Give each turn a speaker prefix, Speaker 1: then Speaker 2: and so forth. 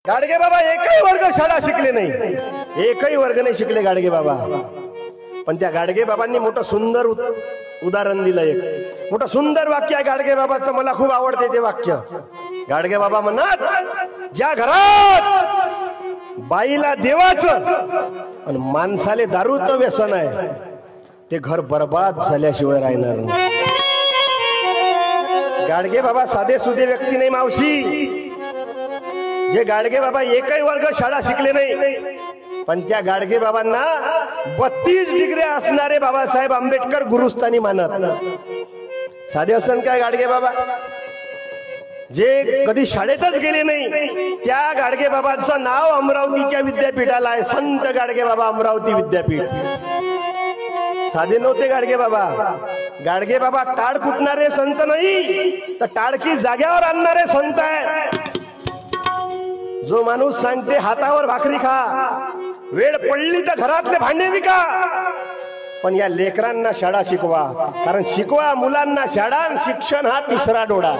Speaker 1: गाडगे बाबा एकही वर्ग शाळा शिकले नाही, एकही वर्ग नाही शिकले गाडगे बाबा. पण त्या गाडगे बाबांनी मोठं सुंदर उदाहरण दिलं. एक मोठं सुंदर वाक्य आहे गाडगे बाबाचं, मला खूप आवडते ते वाक्य. गाडगे बाबा म्हणत, ज्या घरात बाईला देवाचं आणि माणसाले दारूचं व्यसन आहे ते घर बर्बाद झाल्याशिवाय राहणार नाही. गाडगे बाबा साधे सुधे व्यक्ती नाही मावशी. जे गाडगे बाबा एकही वर्ग शाळा शिकले नाही, पण त्या गाडगे बाबांना 32 डिग्री असणारे बाबासाहेब आंबेडकर गुरुस्थानी मानत. साधे असन काय गाडगे बाबा, जे कधी शाळेतच गेले नाही त्या गाडगे बाबांचं नाव अमरावतीच्या विद्यापीठाला आहे, संत गाडगे बाबा अमरावती विद्यापीठ. साधे नव्हते गाडगे बाबा. गाडगे बाबा टाळ कुटणारे संत नाही, तर टाळकी जाग्यावर आणणारे संत आहे. जो माणूस सांगते हातावर भाकरी खा, वेळ पडली तर घरातले भांडे विका, पण या लेकरांना शाळा शिकवा. कारण शिकवा मुलांना शाळा, शिक्षण हा तिसरा डोळा.